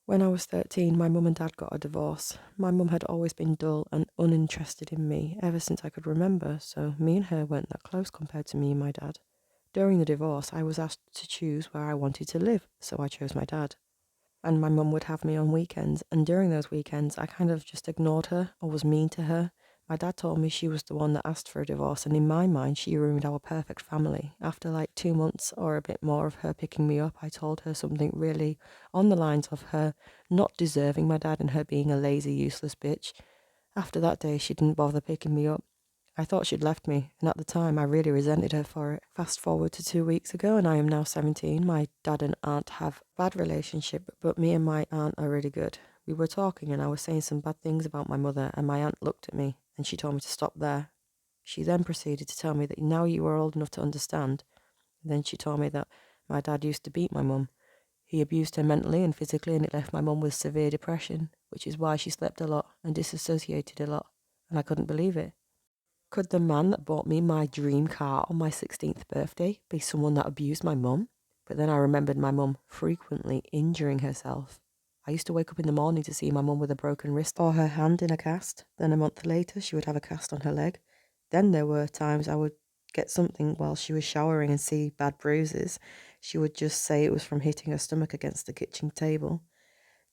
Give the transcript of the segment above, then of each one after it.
When I was 13, my mum and dad got a divorce. My mum had always been dull and uninterested in me ever since I could remember, so me and her weren't that close compared to me and my dad. During the divorce, I was asked to choose where I wanted to live, so I chose my dad. And my mum would have me on weekends, and during those weekends, I kind of just ignored her or was mean to her. My dad told me she was the one that asked for a divorce, and in my mind, she ruined our perfect family. After like 2 months or a bit more of her picking me up, I told her something really on the lines of her not deserving my dad and her being a lazy, useless bitch. After that day, she didn't bother picking me up. I thought she'd left me, and at the time I really resented her for it. Fast forward to 2 weeks ago, and I am now 17. My dad and aunt have a bad relationship, but me and my aunt are really good. We were talking, and I was saying some bad things about my mother, and my aunt looked at me, and she told me to stop there. She then proceeded to tell me that now you are old enough to understand. And then she told me that my dad used to beat my mum. He abused her mentally and physically, and it left my mum with severe depression, which is why she slept a lot and disassociated a lot, and I couldn't believe it. Could the man that bought me my dream car on my 16th birthday be someone that abused my mum? But then I remembered my mum frequently injuring herself. I used to wake up in the morning to see my mum with a broken wrist or her hand in a cast. Then a month later, she would have a cast on her leg. Then there were times I would get something while she was showering and see bad bruises. She would just say it was from hitting her stomach against the kitchen table.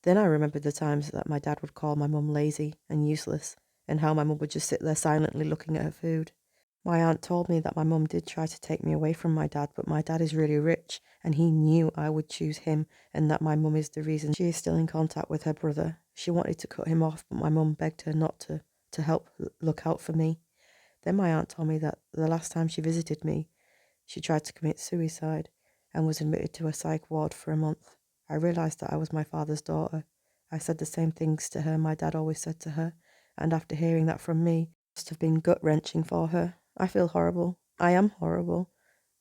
Then I remembered the times that my dad would call my mum lazy and useless, and how my mum would just sit there silently looking at her food. My aunt told me that my mum did try to take me away from my dad, but my dad is really rich, and he knew I would choose him, and that my mum is the reason she is still in contact with her brother. She wanted to cut him off, but my mum begged her not to help look out for me. Then my aunt told me that the last time she visited me, she tried to commit suicide and was admitted to a psych ward for a month. I realised that I was my father's daughter. I said the same things to her my dad always said to her, and after hearing that from me, it must have been gut-wrenching for her. I feel horrible. I am horrible.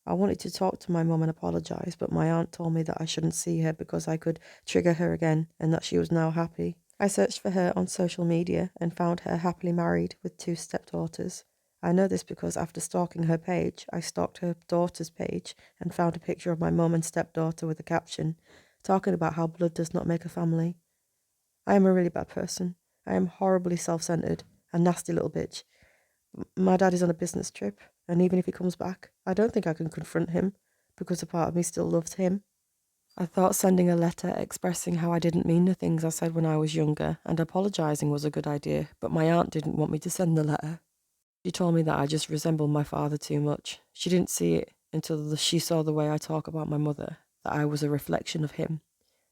I wanted to talk to my mum and apologise, but my aunt told me that I shouldn't see her because I could trigger her again and that she was now happy. I searched for her on social media and found her happily married with 2 stepdaughters. I know this because after stalking her page, I stalked her daughter's page and found a picture of my mum and stepdaughter with a caption talking about how blood does not make a family. I am a really bad person. I am horribly self-centered, a nasty little bitch. My dad is on a business trip, and even if he comes back, I don't think I can confront him because a part of me still loves him. I thought sending a letter expressing how I didn't mean the things I said when I was younger and apologising was a good idea, but my aunt didn't want me to send the letter. She told me that I just resembled my father too much. She didn't see it until she saw the way I talk about my mother, that I was a reflection of him.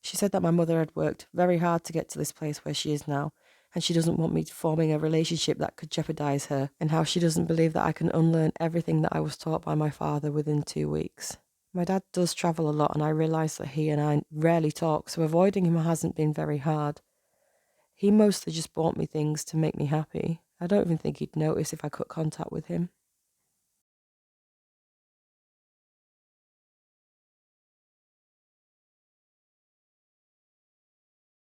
She said that my mother had worked very hard to get to this place where she is now, and she doesn't want me forming a relationship that could jeopardise her, and how she doesn't believe that I can unlearn everything that I was taught by my father within 2 weeks. My dad does travel a lot, and I realise that he and I rarely talk, so avoiding him hasn't been very hard. He mostly just bought me things to make me happy. I don't even think he'd notice if I cut contact with him.